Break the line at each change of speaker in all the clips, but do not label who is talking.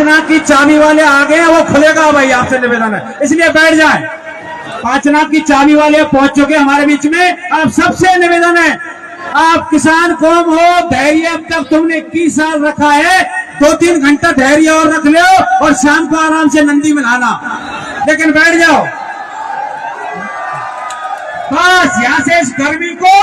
नाक की चाबी वाले आ गए हैं, वो खुलेगा भाई, आपसे निवेदन है, इसलिए बैठ जाए। 5 नाक की चाबी वाले पहुंच चुके हमारे बीच में। आप सबसे निवेदन है, आप किसान कौम हो, धैर्य अब तक तुमने 21 साल रखा है, 2-3 घंटा धैर्य और रख लो और शाम को आराम से नंदी में नहाना, लेकिन बैठ जाओ बस। यहां से इस गर्मी को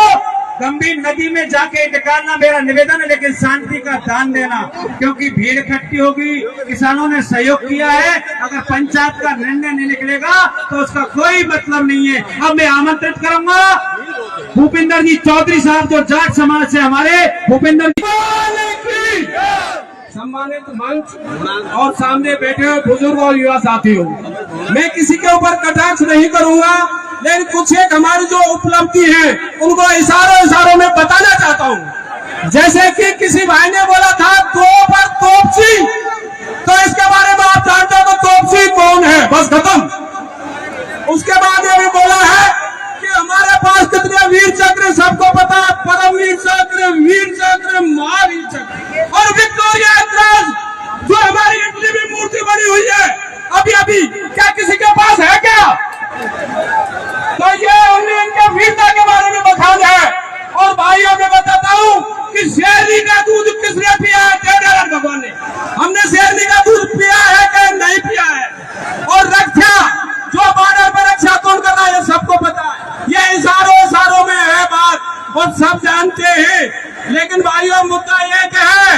गंभीर नदी में जाके निकालना मेरा निवेदन है, लेकिन शांति का दान देना, क्योंकि भीड़ इकट्ठी होगी, किसानों ने सहयोग किया है। अगर पंचायत का निर्णय नहीं निकलेगा तो उसका कोई मतलब नहीं है। अब मैं आमंत्रित करूंगा भूपेंद्र जी चौधरी साहब, जो जाट समाज से हमारे भूपेंद्र जी, सम्मानित मंच और सामने बैठे हुए बुजुर्ग और युवा साथियों, मैं किसी के ऊपर कटाक्ष नहीं करूंगा, लेकिन कुछ एक हमारी जो उपलब्धि है उनको इशारों में बताना चाहता हूं। जैसे कि किसी भाई ने बोला था तोप और तोपची, तो इसके बारे में आप जानते हो तो तोपची कौन है, बस खत्म। उसके बाद ये भी बोला है कि हमारे पास कितने वीर चक्र, सबको पता, परमवीर चक्र, वीर चक्र, महावीर चक्र और विक्टोरिया क्रॉस, जो हमारी इटली में मूर्ति बनी हुई है अभी क्या किसी के पास है क्या? तो ये हमने इनके वीरता के बारे में बखान है। और भाइयों में बताता हूँ कि शेरनी का दूध किसने पिया है? देवनारायण भगवान ने। हमने शेरनी का दूध पिया है कि नहीं पिया है? और रक्षा, जो बॉर्डर पर रक्षा कौन कर रहा है, सबको पता है। ये इशारों में है बात और सब जानते हैं। लेकिन भाइयों मुद्दा एक है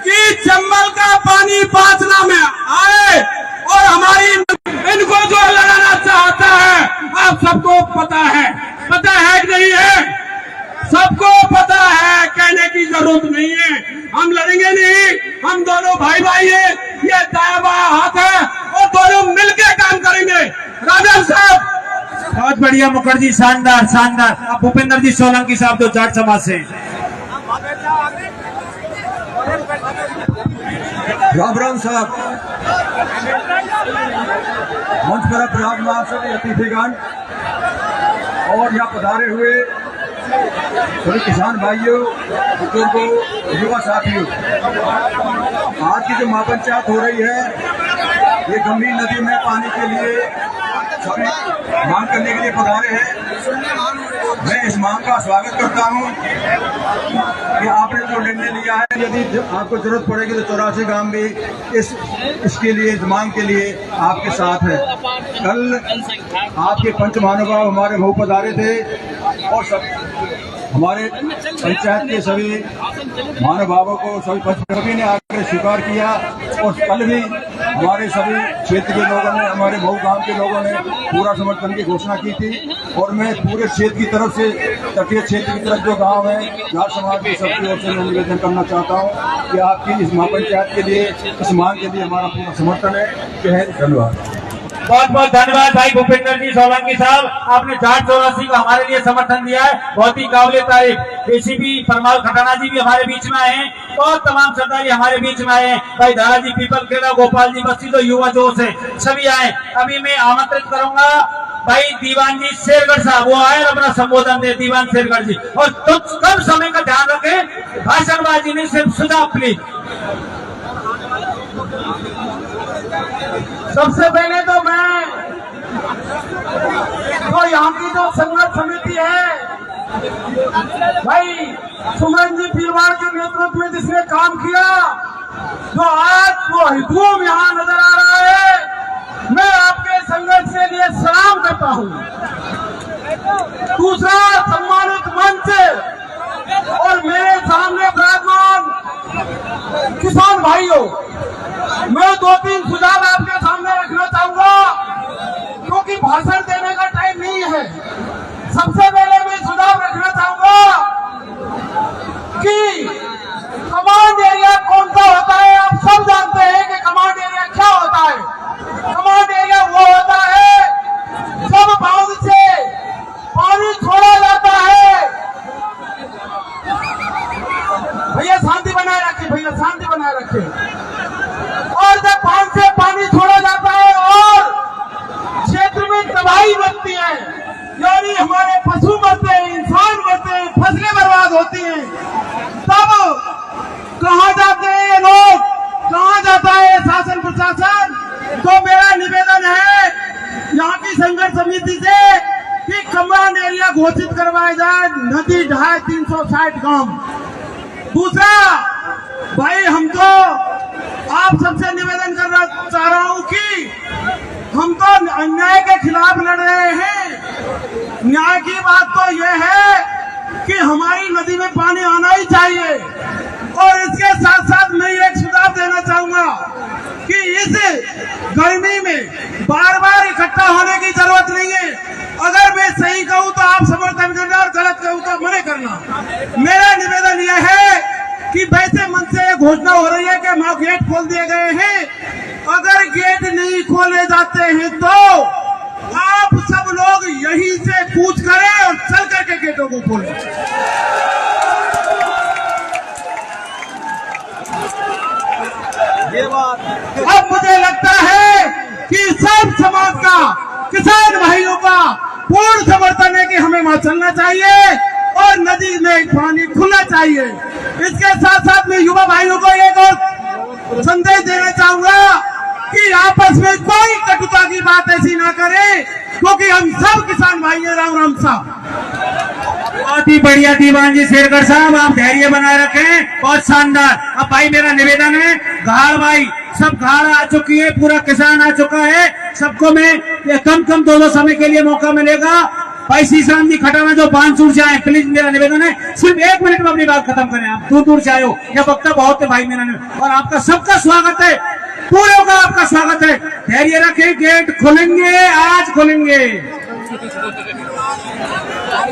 कि चंबल का पानी पाचना में आए और हमारी इनको जो लड़ाना चाहता है, आप सबको पता है कि नहीं है? सबको पता है, कहने की जरूरत नहीं है। हम लड़ेंगे नहीं, हम दोनों भाई है, ये दाया बाया हाथ है और दोनों मिलकर काम करेंगे। राजा साहब बहुत बढ़िया, मुखर्जी शानदार। आप भूपेंद्र जी सोलंकी साहब जो जाट समाज से,
राम साहब, मंच पर प्रयागराज सभी अतिथिगण और यहाँ पधारे हुए सभी किसान भाइयों, बुजुर्गों, युवा साथियों, आज की जो महापंचायत हो रही है, ये गंभीर नदी में पानी के लिए सभी मांग करने के लिए पधारे हैं। मैं इस मांग का स्वागत करता हूं कि आपने जो निर्णय लिया है, यदि आपको जरूरत पड़ेगी तो 84 गांव भी इसके लिए, इस मांग के लिए आपके साथ है। कल आपके पंच महानुभाव हमारे भाऊ पधारे थे और सब हमारे पंचायत के सभी महानुभावों को सभी ने आकर स्वीकार किया। और कल भी हमारे सभी क्षेत्र के लोगों ने, हमारे मऊ गांव के लोगों ने पूरा समर्थन की घोषणा की थी। और मैं पूरे क्षेत्र की तरफ से, तटीय क्षेत्र की तरफ जो गांव है, जाट समाज की सबकी ओर से मैं निवेदन करना चाहता हूं कि आपकी इस महापंचायत के लिए, इस मांग के लिए हमारा पूरा समर्थन है। धन्यवाद।
बहुत बहुत धन्यवाद भाई भूपेंद्र जी सोलंकी साहब, आपने जाट 84 को हमारे लिए समर्थन दिया है, बहुत ही काबिले तारीफ। एसीपी परमाल खटाना जी भी हमारे बीच में आए हैं और तमाम सरदारी हमारे बीच में आए हैं। भाई दादाजी पीपल खेड़ा, गोपाल जी बस्ती, तो युवा जोश है, सभी आए। अभी मैं आमंत्रित करूंगा भाई दीवान जी शेरगढ़ साहब, वो आए अपना संबोधन दे। दीवान शेरगढ़ जी, और तो कम समय का ध्यान रखें, भाषणबाजी नहीं, सिर्फ सुझाव प्लीज।
सबसे पहले तो मैं तो यहाँ की जो संघर्ष समिति है, भाई सुमन जी पीरवार के नेतृत्व में जिसने काम किया, जो आज वो हितूम यहाँ नजर आ रहा है, मैं आपके संघर्ष के लिए सलाम करता हूँ। दूसरा, सम्मानित मंच और मेरे सामने विराजमान किसान भाइयों, मैं 2-3 सुझाव आपके सामने रखना चाहूंगा, क्योंकि भाषण देने का टाइम नहीं है। सबसे पहले मैं सुझाव रखना चाहूंगा कि कमांड एरिया कौन सा होता है। आप सब जानते हैं कि कमांड एरिया क्या होता है। कमांड एरिया वो होता है जब बांध से पानी छोड़ा जाता है। भैया शांति बनाए रखें, भैया शांति बनाए रखें। और जब बांध से पानी छोड़ा जाता है और क्षेत्र में तबाही बनती है, यानी हमारे पशु घोषित करवाया जाए नदी ढाई 360 गांव। दूसरा भाई, हम तो आप सबसे निवेदन करना चाह रहा हूं कि हम तो अन्याय के खिलाफ लड़ रहे हैं। न्याय की बात तो यह है कि हमारी नदी में पानी आना ही चाहिए। और इसके साथ साथ मैं एक सुझाव देना चाहूंगा कि इस गर्मी में बार बार इकट्ठा होने की जरूरत नहीं है। अगर मैं सही कहूं तो आप समर्थन करना और गलत कहूं तो मना करना। मेरा निवेदन यह है कि वैसे मन से घोषणा हो रही है कि वहां गेट खोल दिए गए हैं। अगर गेट नहीं खोले जाते हैं तो आप सब लोग यहीं से कूच करें और चल करके गेटों को खोलें।
ये बात
अब मुझे लगता है कि सब समाज का, किसान भाइयों का पूर्ण समर्थन है कि हमें वहां चलना चाहिए और नदी में पानी खुलना चाहिए। इसके साथ साथ मैं युवा भाइयों को एक और संदेश देना चाहूंगा कि आपस में कोई कटुता की बात ऐसी ना करें, क्योंकि हम सब किसान भाई हैं। राम राम साहब।
बहुत ही बढ़िया दीवान जी शेरगढ़ साहब, आप धैर्य बनाए रखें, बहुत शानदार। अब भाई मेरा निवेदन है, घाड़ भाई सब घाड़ आ चुकी है, पूरा किसान आ चुका है, सबको मैं कम 2 समय के लिए मौका मिलेगा। भाई शीशराम जी खटाना जो बांसुर से आए, प्लीज मेरा निवेदन है सिर्फ 1 मिनट में अपनी बात खत्म करें। आप दूर से आए हो, यह वक्ता बहुत है भाई मेरा निवेदन, और आपका सबका स्वागत है, पूरे का आपका स्वागत है। धैर्य रखें, गेट खुलेंगे, आज खुलेंगे।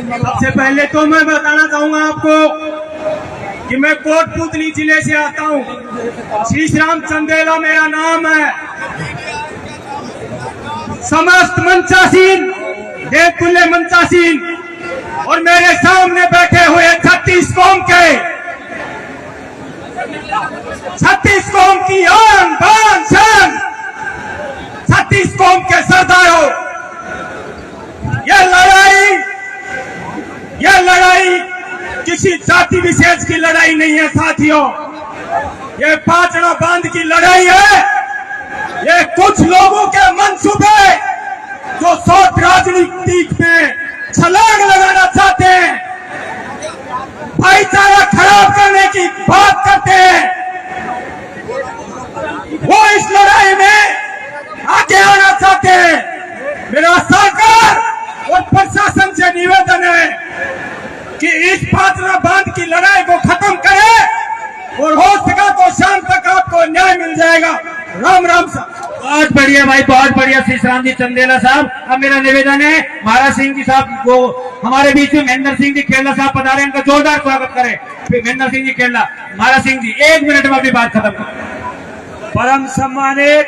सबसे पहले तो मैं बताना चाहूंगा आपको कि मैं कोटपुतली जिले से आता हूं। शीशराम चंदेला मेरा नाम है। समस्त मंचासीन, देवतुल्य मंचासीन और मेरे सामने बैठे हुए 36 कौम के, 36 कौम की आन बान शान, 36 कौम के सरदारों, यह लड़ाई किसी जाति विशेष की लड़ाई नहीं है साथियों। ये पाचड़ा बांध की लड़ाई है। ये कुछ लोगों के मंसूबे जो शॉर्ट राजनीति में छलांग लगाना चाहते हैं, भाईचारा खराब करने की बात करते हैं, वो इस लड़ाई में आगे आना चाहते हैं। मेरा सरकार और प्रशासन से निवेदन है कि इस पाचड़ा बांध की लड़ाई को खत्म करे और हो सका तो शाम तक आपको न्याय मिल जाएगा। राम राम साहब। बहुत बढ़िया भाई, बहुत बढ़िया शीशराम जी चंदेला साहब। अब मेरा निवेदन है महाराज सिंह जी साहब को हमारे बीच में महेंद्र सिंह जी खेला साहब पधारे, इनका जोरदार स्वागत करें। महेंद्र सिंह जी खेला, महाराज सिंह जी 1 मिनट में अपनी बात खत्म करें।
परम सम्मानित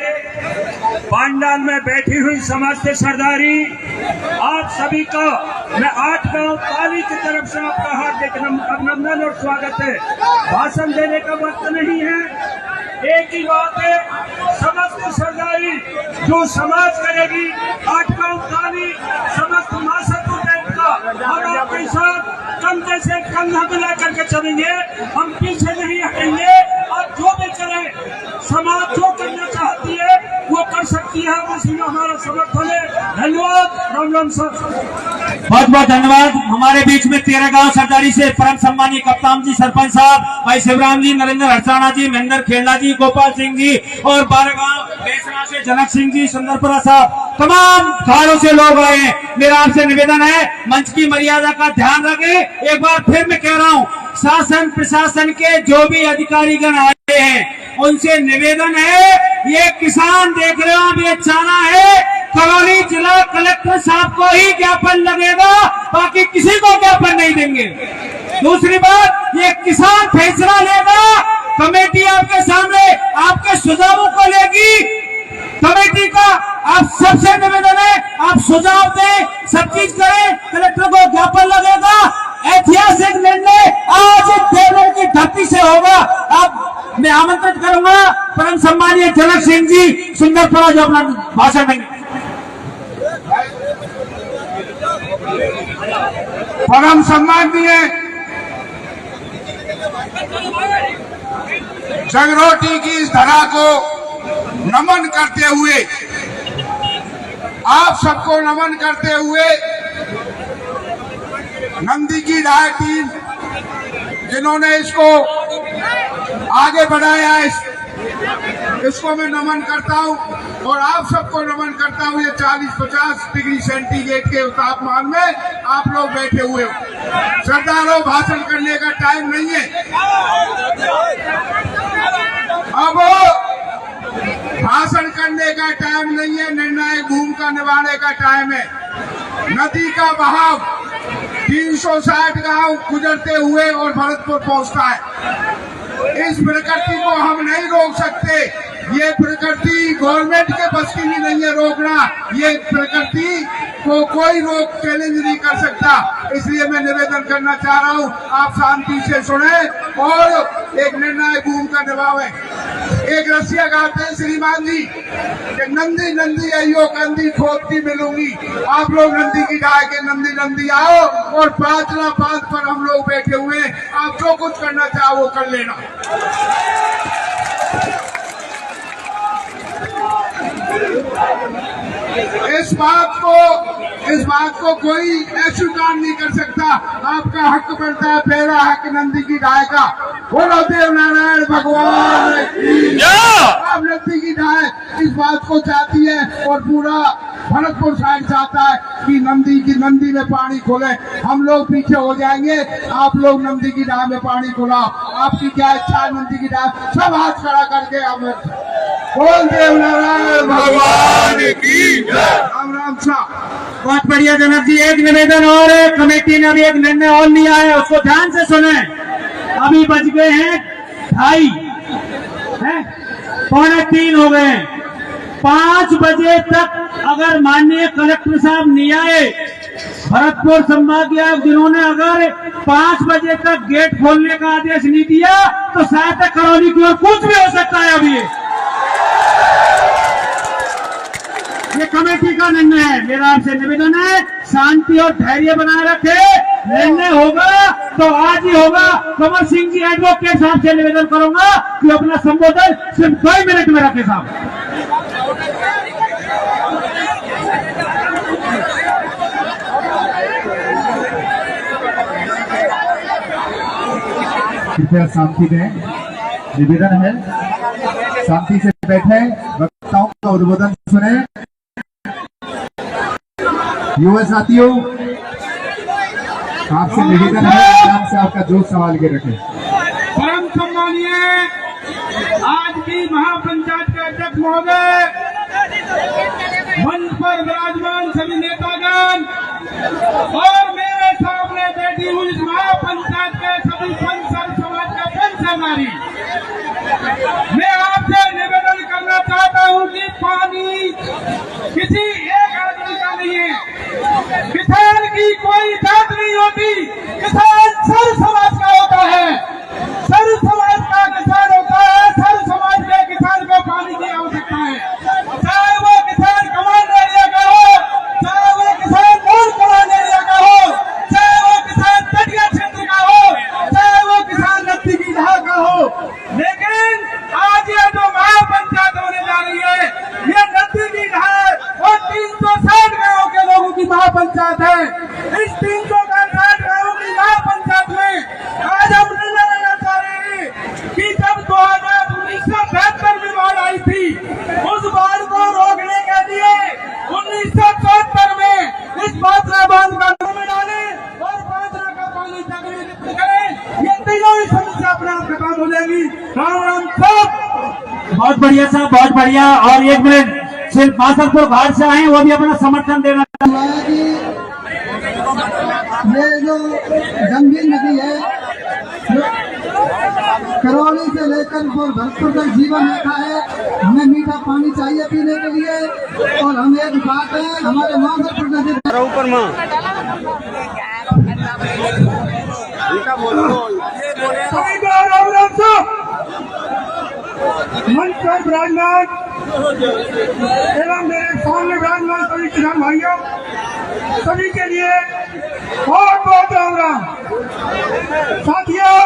पांडाल में बैठी हुई समस्त सरदारी, आप सभी का मैं 8 गांव पाली की तरफ से आपका हार्दिक अभिनंदन और स्वागत है। भाषण देने का वक्त नहीं है, एक ही बात है, समस्त सरदारी जो समाज करेगी 8 गांव पाली समस्त मासतपुर का, हम आपके साथ कंधे से कंधा मिला करके चलेंगे, हम पीछे नहीं हटेंगे। और जो भी करे, समाज जो करना चाहती है वो कर सकती है, उसी में हमारा समर्थन है। धन्यवाद। राम राम सर।
बहुत बहुत धन्यवाद। हमारे बीच में 13 गांव सरदारी से परम सम्मानीय कप्तान जी, सरपंच साहब, भाई शिवराम जी, नरेंद्र हरसाना जी, महेंद्र खेला जी, गोपाल सिंह जी और 12 गांव बेसरा से जनक सिंह जी, सुंदरपुरा साहब, तमाम घाड़ों से लोग आए हैं। मेरा आपसे निवेदन है मंच की मर्यादा का ध्यान रखें। एक बार फिर मैं कह रहा हूँ, शासन प्रशासन के जो भी अधिकारीगण आए हैं उनसे निवेदन है, ये किसान देख रहे हो, ये चाहना है करौली जिला कलेक्टर साहब को ही ज्ञापन लगेगा, बाकी किसी को ज्ञापन नहीं देंगे। दूसरी बात, ये किसान फैसला लेगा, कमेटी आपके सामने आपके सुझावों को लेगी। कमेटी का आप सबसे निवेदन है, आप सुझाव दें, सब चीज करें, कलेक्टर को ज्ञापन लगेगा। ऐतिहासिक निर्णय आज देवघर की धरती से होगा। अब मैं आमंत्रित करूंगा परम सम्मानीय जनक सिंह जी सुंदरपुरा जो अपना भाषण देंगे।
परम सम्मानीय जगरोटी की इस धरा को नमन करते हुए, आप सबको नमन करते हुए
नंदी की राय टीम जिन्होंने इसको आगे बढ़ाया, इसको मैं नमन करता हूं और आप सबको नमन करता हूं। ये 40-50 डिग्री सेंटीग्रेड के तापमान में आप लोग बैठे हुए हो। सरदारों, भाषण करने का टाइम नहीं है। अब भाषण करने का टाइम नहीं है, निर्णायक भूमिका निभाने का टाइम है। नदी का बहाव 360 गांव गुजरते हुए और भरतपुर पहुंचता है। इस प्रकृति को हम नहीं रोक सकते। ये प्रकृति गवर्नमेंट के बस की भी नहीं है रोकना। ये प्रकृति को कोई रोक चैलेंज नहीं कर सकता। इसलिए मैं निवेदन करना चाह रहा हूं, आप शांति से सुने और एक निर्णायक भूमिका निभावें। एक रसिया गाते हैं श्रीमान जी कि नंदी नंदी आइयो कंदी खोदती मिलूंगी। आप लोग नंदी की गाय के नंदी नंदी आओ और पांचला बांध पर हम लोग बैठे हुए हैं। आप जो कुछ करना चाहो वो कर लेना। इस बात को कोई अस्वीकार नहीं कर सकता। आपका हक बनता है, पहला हक नंदी की गाय का। बोलो देव नारायण भगवान की। आप नंदी की गाय इस बात को चाहती है और पूरा भरतपुर साइड चाहता है कि नंदी में पानी खोले। हम लोग पीछे हो जाएंगे, आप लोग नंदी की गाय में पानी खोलाओ। आपकी क्या इच्छा है? नंदी की गाय सब हाथ खड़ा करके हमें बोल देव नारायण भगवान की। राम राम साहब।
बहुत बढ़िया जनक जी। एक निवेदन और है, कमेटी ने अभी एक निर्णय और लिया है, उसको ध्यान से सुने। अभी बज गए हैं 2:30, 2:45 हो गए हैं। 5 बजे तक अगर माननीय कलेक्टर साहब नहीं आए, भरतपुर संभागीय आयुक्त जिन्होंने अगर 5 बजे तक गेट खोलने का आदेश नहीं दिया तो शायद करौली की ओर कुछ भी हो सकता है। अभी ये कमेटी का निर्णय है। मेरा आपसे निवेदन है, शांति और धैर्य बनाए रखे। निर्णय होगा तो आज ही होगा। कंवर सिंह जी एडवोकेट साहब से निवेदन करूंगा कि अपना संबोधन सिर्फ 2 मिनट में रखे साहब।
कृपया शांति दें, निवेदन है शांति से बैठे, वक्ताओं का उद्बोधन सुने। युवा साथियों, आपसे निवेदन है आराम से आपका जो सवाल के रखें।
परम सम्मानीय आज की महापंचायत के अध्यक्ष महोदय, मंच पर विराजमान सभी नेतागण और मेरे सामने बैठी हुई इस महापंचायत के सभी पंचर समाज के पेंशनधारी, मैं आपसे निवेदन करना चाहता हूं कि पानी किसी एक आदमी का नहीं है। किसान की कोई जात नहीं होती, किसान सर्व समाज का होता है। सर्व समाज का किसान होता है। सर्व समाज के किसान को पानी की आवश्यकता है। चाहे वो किसान कमान एरिया का हो, चाहे वो किसान नॉन कमान एरिया का हो, चाहे वो किसान तटीय क्षेत्र का हो, चाहे वो किसान नदी की धार का हो। लेकिन आज ये जो महापंचायत होने जा रही है, ये नदी की धार और 360 गांवों के लोगों की महापंचायत है। इस 360 गांवों की महापंचायत में आज हम निर्णय लेना चाह रहे हैं कि जब 1973 में बाढ़ आई थी, उस बाढ़ को रोकने के लिए 1974 में इस पात्रा बांध का निर्माण डाले और पात्रा का पानी जागृत करें। ये तीनों ही समस्या अपने आप खत्म हो जाएगी। राम राम साहब।
बहुत बढ़िया साहब, बहुत बढ़िया। और 1 मिनट सिर्फ बासरपुर घाट से आए, वो भी अपना समर्थन देना।
ये जो गंभीर नदी है, करौली से लेकर भरतपुर तक जीवन रेखा है। हमें मीठा पानी चाहिए पीने के लिए और हम एक बात है, हमारे बासरपुर नदी ऊपर
मंच पर विराजमान एवं मेरे सामने विराजमान सभी किसान भाइयों, सभी के लिए बहुत बहुत राम राम। साथियों,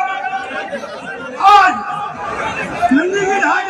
आज नंदी की धार